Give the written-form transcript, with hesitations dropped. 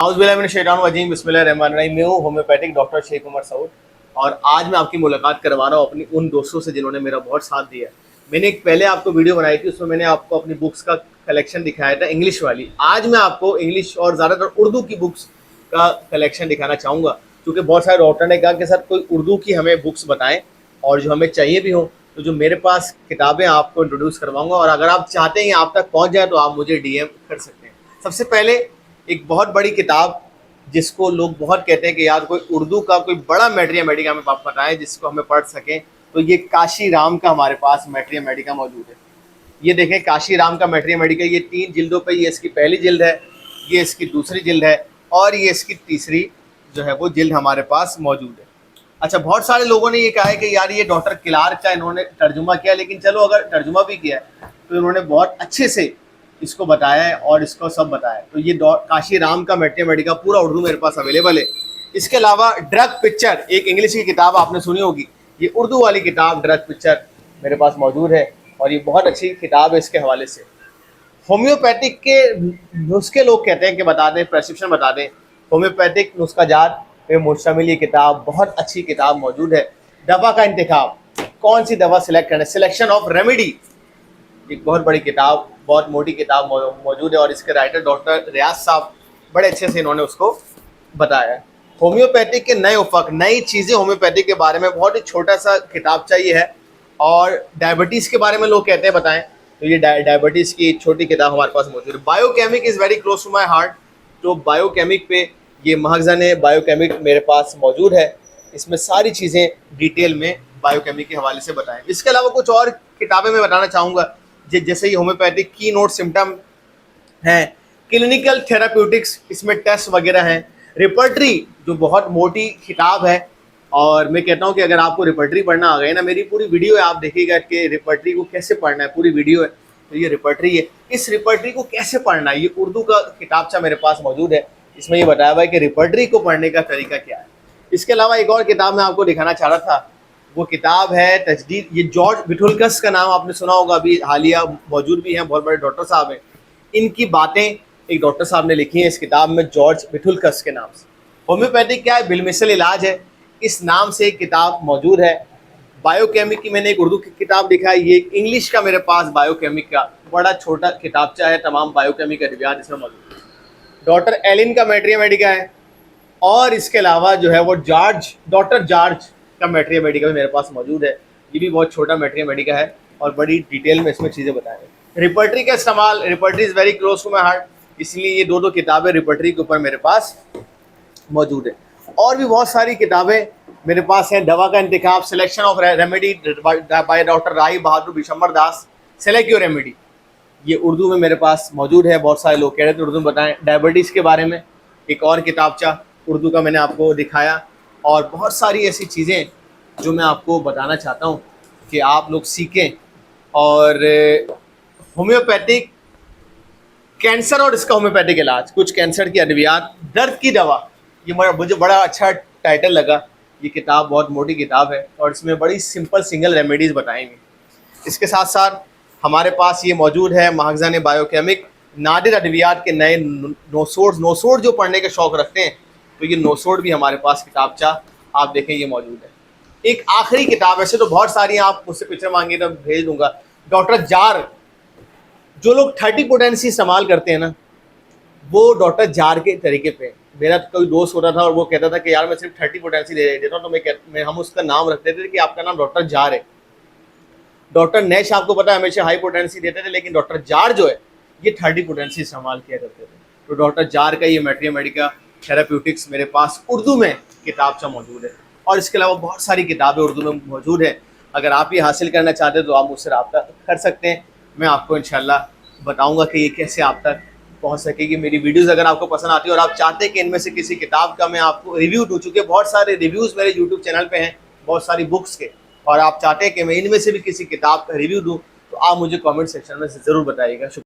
बिस्मिल्लाहिर्रहमानिर्रहीम। बिस्मिल्लाहिर्रहमानिर्रहीम। मैं हूँ होम्योपैथिक डॉक्टर शेख उमर सऊद और आज मैं आपकी मुलाकात करवा रहा हूँ अपनी उन दोस्तों से जिन्होंने मेरा बहुत साथ दिया। मैंने एक पहले आपको वीडियो बनाई थी, उसमें मैंने आपको अपनी बुक्स का कलेक्शन दिखाया था, इंग्लिश वाली। आज मैं आपको इंग्लिश और ज़्यादातर उर्दू की बुक्स का कलेक्शन दिखाना चाहूँगा, क्योंकि बहुत सारे डॉक्टर ने कहा कि सर कोई उर्दू की हमें बुक्स बताएं और जो हमें चाहिए भी हो। तो जो मेरे पास किताबें आपको इंट्रोड्यूस करवाऊँगा, और अगर आप चाहते हैं आप तक पहुँच जाए तो आप मुझे DM कर सकते हैं। सबसे पहले एक बहुत बड़ी किताब जिसको लोग बहुत कहते हैं कि यार कोई उर्दू का कोई बड़ा मैट्रिया मेडिका हमें बताएं जिसको हमें पढ़ सकें, तो ये काशी राम का हमारे पास मैट्रिया मेडिका मौजूद है। ये देखें, काशी राम का मैट्रिया मेडिका, ये 3 जिल्दों पे, ये इसकी पहली जिल्द है, ये इसकी दूसरी जिल्द है और ये इसकी तीसरी जो है वो जिल्द हमारे पास मौजूद है। अच्छा, बहुत सारे लोगों ने ये कहा है कि यार ये डॉक्टर क्लार्क का इन्होंने तर्जुमा किया, लेकिन चलो अगर तर्जुमा भी किया है तो इन्होंने बहुत अच्छे से इसको बताया है और इसको सब बताया है। तो ये काशी राम का मैट्रिया मेडिका पूरा उर्दू मेरे पास अवेलेबल है। इसके अलावा ड्रग पिक्चर, एक इंग्लिश की किताब आपने सुनी होगी, ये उर्दू वाली किताब ड्रग पिक्चर मेरे पास मौजूद है और ये बहुत अच्छी किताब है। इसके हवाले से होम्योपैथिक के नुस्खे लोग कहते हैं कि बता दें, प्रेस्क्रिप्शन बता दें। होम्योपैथिक नुस्खा जात पे मुश्तमिल ये किताब बहुत अच्छी किताब मौजूद है। दवा का इंतखाब, कौन सी दवा सिलेक्ट करना, सिलेक्शन ऑफ रेमेडी, एक बहुत बड़ी किताब, बहुत मोटी किताब मौजूद है और इसके राइटर डॉक्टर रियाज साहब बड़े अच्छे से इन्होंने उसको बताया है। होम्योपैथिक के नए उफक, नई चीज़ें होम्योपैथिक के बारे में, बहुत ही छोटा सा किताब चाहिए है। और डायबिटीज़ के बारे में लोग कहते हैं बताएं, तो ये डायबिटीज़ की छोटी किताब हमारे पास मौजूद है। Biochemic is very close to my heart, तो बायोकेमिक पे ये महजन बायोकेमिक मेरे पास मौजूद है। इसमें सारी चीज़ें डिटेल में बायोकेमिक के हवाले से बताएं। इसके अलावा कुछ और किताबें मैं बताना चाहूँगा, जैसे ये होम्योपैथिक की नोट सिम्टम हैं, क्लिनिकल थेराप्यूटिक्स, इसमें टेस्ट वगैरह हैं। रिपर्टरी जो बहुत मोटी किताब है, और मैं कहता हूँ कि अगर आपको रिपर्टरी पढ़ना आ गया ना, मेरी पूरी वीडियो है, आप देखिएगा कि रिपर्टरी को कैसे पढ़ना है, पूरी वीडियो है। तो ये रिपर्टरी है, इस रिपर्टरी को कैसे पढ़ना है, ये उर्दू का किताबचा मेरे पास मौजूद है। इसमें ये बताया हुआ है कि रिपर्टरी को पढ़ने का तरीका क्या है। इसके अलावा एक और किताब मैं आपको दिखाना चाह रहा था, वो किताब है तजदीद, ये जॉर्ज विठुलकस का नाम आपने सुना होगा, अभी हालिया मौजूद भी हैं, बहुत बड़े डॉक्टर साहब हैं। इनकी बातें एक डॉक्टर साहब ने लिखी हैं इस किताब में, जॉर्ज विठुलकस के नाम से। होम्योपैथिक क्या है, बिलमिसल इलाज है, इस नाम से एक किताब मौजूद है। बायोकेमिक की मैंने एक उर्दू की किताब लिखा है, ये इंग्लिश का मेरे पास बायोकेमिक का बड़ा छोटा किताबचा है, तमाम बायोकेमिक अद्वियात इसमें मौजूद है। डॉक्टर एलिन का मैट्रिया मेडिका है, और इसके अलावा जो है वो डॉक्टर जॉर्ज का मैट्रिया मेडिका भी मेरे पास मौजूद है। ये भी बहुत छोटा मैट्रिया मेडिका है और बड़ी डिटेल में इसमें चीज़ें बताएं। रिपर्टरी का इस्तेमाल, repertory is very close to my heart, इसलिए ये दो किताबें रिपर्टरी के ऊपर मेरे पास मौजूद है। और भी बहुत सारी किताबें मेरे पास हैं। दवा का इंतखाब, selection of remedy by doctor Rahi Bahadur Bishambar Das, select your remedy, ये उर्दू में मेरे पास मौजूद है। बहुत सारे लोग कह रहे थे उर्दू में बताएं। डायबिटीज़ के बारे में एक और किताबचा उर्दू का मैंने आपको दिखाया, और बहुत सारी ऐसी चीज़ें जो मैं आपको बताना चाहता हूँ कि आप लोग सीखें। और होम्योपैथिक कैंसर और इसका होम्योपैथिक इलाज, कुछ कैंसर की अद्वियात, दर्द की दवा, ये मुझे बड़ा अच्छा टाइटल लगा। ये किताब बहुत मोटी किताब है और इसमें बड़ी सिंपल सिंगल रेमेडीज़ बताएंगे। इसके साथ साथ हमारे पास ये मौजूद है महजन बायोकेमिक, नादिर अद्वियात के नए नोसोड जो पढ़ने के शौक़ रखते हैं, तो ये नोसोड भी हमारे पास किताबचा आप देखें ये मौजूद है। एक आखिरी किताब, ऐसे तो बहुत सारी आप मुझसे पिक्चर मांगे तो भेज दूंगा। डॉक्टर जार, जो लोग 30 पोटेंसी इस्तेमाल करते हैं ना, वो डॉक्टर जार के तरीके पे। मेरा कोई दोस्त होता था और वो कहता था कि यार मैं सिर्फ 30 पोटेंसी दे देता हूँ, तो हम उसका नाम रखते थे कि आपका नाम डॉक्टर जार है। डॉक्टर नैश आपको पता है हमेशा हाई पोटेंसी देते थे, लेकिन डॉक्टर जार जो है ये 30 पोटेंसी इस्तेमाल किया करते थे। तो डॉक्टर जार का ये मैट्रिया मेडिका थेराप्यूटिक्स मेरे पास उर्दू में किताबचा मौजूद है, और इसके अलावा बहुत सारी किताबें उर्दू में मौजूद हैं। अगर आप ये हासिल करना चाहते हैं तो आप मुझसे रब्ता कर सकते हैं। मैं आपको इंशाल्लाह बताऊंगा कि ये कैसे आप तक पहुंच सकेगी। मेरी वीडियोज़ अगर आपको पसंद आती है और आप चाहते हैं कि इनमें से किसी किताब का मैं आपको रिव्यू दूँ, चूँकि बहुत सारे रिव्यूज़ मेरे यूट्यूब चैनल पर हैं बहुत सारी बुक्स के, और आप चाहते हैं कि मैं इनमें से भी किसी किताब का रिव्यू दूँ, तो आप मुझे कॉमेंट सेक्शन में ज़रूर बताइएगा।